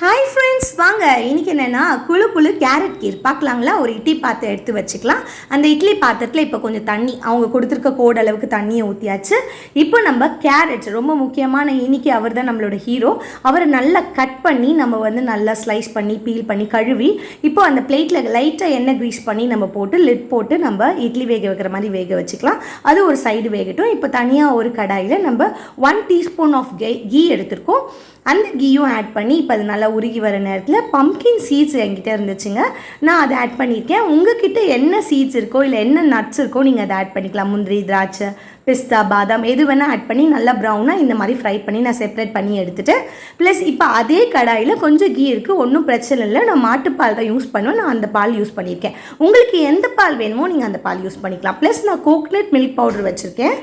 Hi friends, வாங்க இன்றைக்கி என்னென்னா குழு குழு கேரட் கீர் பார்க்கலாங்களா. ஒரு இட்லி பாத்திரம் எடுத்து வச்சுக்கலாம். அந்த இட்லி பாத்திரத்தில் இப்போ கொஞ்சம் தண்ணி, அவங்க கொடுத்துருக்க கோடு அளவுக்கு தண்ணியை ஊற்றியாச்சு. இப்போ நம்ம கேரட், ரொம்ப முக்கியமான இன்றைக்கி அவர் தான் நம்மளோட ஹீரோ. அவரை நல்லா கட் பண்ணி நம்ம நல்லா ஸ்லைஸ் பண்ணி பீல் பண்ணி கழுவி இப்போ அந்த பிளேட்டில் லைட்டாக எண்ணெய் க்ரீஸ் பண்ணி நம்ம போட்டு லிட் போட்டு நம்ம இட்லி வேக வைக்கிற மாதிரி வேக வச்சுக்கலாம். அது ஒரு சைடு வேகட்டும். இப்போ தனியாக ஒரு கடாயில் நம்ம 1 டீஸ்பூன் ஆஃப் கீ எடுத்துருக்கோம். அந்த கீயும் ஆட் பண்ணி இப்போ அது நல்லா உருகி வர நேரத்தில் பம்ப்கின் சீட்ஸ் என்கிட்ட இருந்துச்சுங்க, நான் அதை ஆட் பண்ணியிருக்கேன். உங்ககிட்ட என்ன சீட்ஸ் இருக்கோ இல்லை என்ன நட்ஸ் இருக்கோ நீங்கள் அதை ஆட் பண்ணிக்கலாம். முந்திரி, திராட்சை, பிஸ்தா, பாதாம் எது வேணால் ஆட் பண்ணி நல்லா ப்ரௌனாக இந்த மாதிரி ஃப்ரை பண்ணி நான் செப்பரேட் பண்ணி எடுத்துகிட்டு, ப்ளஸ் இப்போ அதே கடாயில் கொஞ்சம் கீ இருக்குது, ஒன்றும் பிரச்சனை இல்லை. நான் மாட்டுப்பால் தான் யூஸ் பண்ணுவேன், நான் அந்த பால் யூஸ் பண்ணியிருக்கேன். உங்களுக்கு எந்த பால் வேணுமோ நீங்கள் அந்த பால் யூஸ் பண்ணிக்கலாம். ப்ளஸ் நான் கோகனட் மில்க் பவுடர் வச்சுருக்கேன்.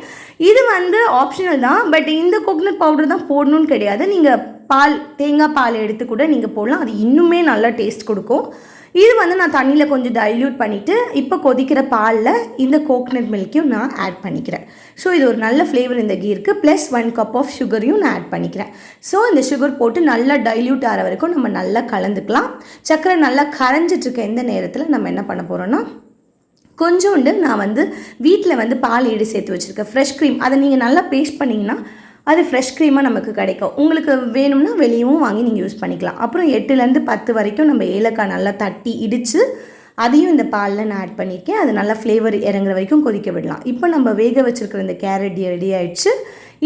இது ஆப்ஷனல் தான், பட் இந்த கோகனட் பவுடர் தான் போடணும்னு கிடையாது. நீங்கள் தேங்காய் பால் எடுத்து கூட நீங்கள் போடலாம், அது இன்னுமே நல்லா டேஸ்ட் கொடுக்கும். இது நான் தண்ணியில் கொஞ்சம் டைல்யூட் பண்ணிவிட்டு இப்போ கொதிக்கிற பாலில் இந்த கோகனட் மில்க்கையும் நான் ஆட் பண்ணிக்கிறேன். ஸோ இது ஒரு நல்ல ஃப்ளேவர் இந்த கீ இருக்குது. ப்ளஸ் 1 கப் ஆஃப் சுகரையும் நான் ஆட் பண்ணிக்கிறேன். ஸோ இந்த சுகர் போட்டு நல்லா டைல்யூட் ஆகிற வரைக்கும் நம்ம நல்லா கலந்துக்கலாம். சர்க்கரை நல்லா கரைஞ்சிட்ருக்க இந்த நேரத்தில் நம்ம என்ன பண்ண போகிறோன்னா, கொஞ்சோண்டு நான் வீட்டில் பால் ஏடு சேர்த்து வச்சுருக்கேன் ஃப்ரெஷ் க்ரீம். அதை நீங்கள் நல்லா பேஸ்ட் பண்ணிங்கன்னா அது ஃப்ரெஷ் க்ரீமாக நமக்கு கிடைக்கும். உங்களுக்கு வேணும்னா வெளியும் வாங்கி நீங்கள் யூஸ் பண்ணிக்கலாம். அப்புறம் 8லேருந்து 10 வரைக்கும் நம்ம ஏலக்காய் நல்லா தட்டி இடித்து அதையும் இந்த பாலில் நான் ஆட் பண்ணியிருக்கேன். அது நல்லா ஃப்ளேவர் இறங்குற வரைக்கும் கொதிக்க விடலாம். இப்போ நம்ம வேக வச்சுருக்கிற இந்த கேரட் ரெடி ஆகிடுச்சு.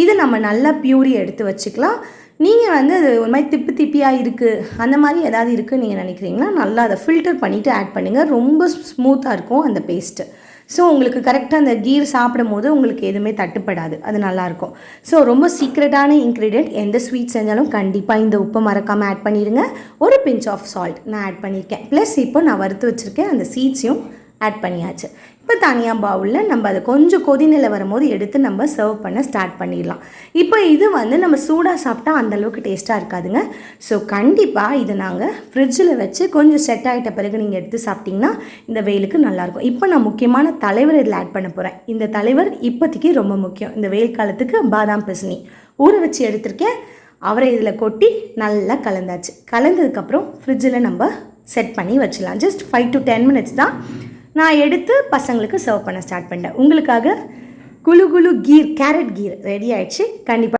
இதை நம்ம நல்லா பியூரி எடுத்து வச்சுக்கலாம். நீங்கள் அது ஒரு மாதிரி திப்பி திப்பியாக இருக்குது, அந்த மாதிரி ஏதாவது இருக்குதுன்னு நீங்கள் நினைக்கிறீங்கன்னா நல்லா அதை ஃபில்டர் பண்ணிவிட்டு ஆட் பண்ணுங்கள். ரொம்ப ஸ்மூத்தாக இருக்கும் அந்த பேஸ்ட்டு. ஸோ உங்களுக்கு கரெக்டாக அந்த கீர் சாப்பிடும் போது உங்களுக்கு எதுவுமே தட்டுப்படாது, அது நல்லாயிருக்கும். ஸோ ரொம்ப சீக்ரெட்டான இன்க்ரீடியன்ட். எந்த ஸ்வீட் செஞ்சாலும் கண்டிப்பாக இந்த உப்பை மறக்காமல் ஆட் பண்ணிடுங்க. ஒரு பிஞ்ச் ஆஃப் சால்ட் நான் ஆட் பண்ணியிருக்கேன். ப்ளஸ் இப்போ நான் வறுத்து வச்சுருக்கேன் அந்த சீட்ஸையும் ஆட் பண்ணியாச்சு. இப்போ தனியாக பவுலில் நம்ம அதை கொஞ்சம் கொதிநிலை வரும்போது எடுத்து நம்ம சர்வ் பண்ண ஸ்டார்ட் பண்ணிடலாம். இப்போ இது நம்ம சூடாக சாப்பிட்டா அந்தளவுக்கு டேஸ்ட்டாக இருக்காதுங்க. ஸோ கண்டிப்பாக இதை நாங்கள் ஃப்ரிட்ஜில் வச்சு கொஞ்சம் செட் ஆகிட்ட பிறகு நீங்கள் எடுத்து சாப்பிட்டிங்கன்னா இந்த வெயிலுக்கு நல்லாயிருக்கும். இப்போ நான் முக்கியமான தலைவர் இதில் ஆட் பண்ண போகிறேன். இந்த தலைவர் இப்போதைக்கு ரொம்ப முக்கியம். இந்த வெயில் காலத்துக்கு பாதாம் பிசினி ஊற வச்சு எடுத்திருக்கேன். அவரை இதில் கொட்டி நல்லா கலந்தாச்சு. கலந்ததுக்கப்புறம் ஃப்ரிட்ஜில் நம்ம செட் பண்ணி வச்சிடலாம். ஜஸ்ட் 5 to 10 minutes தான். நான் எடுத்து பசங்களுக்கு சர்வ் பண்ண ஸ்டார்ட் பண்ணிட்டேன். உங்களுக்காக குழு குழு கீர் கேரட் கீர் ரெடி ஆகிடுச்சு. கண்டிப்பாக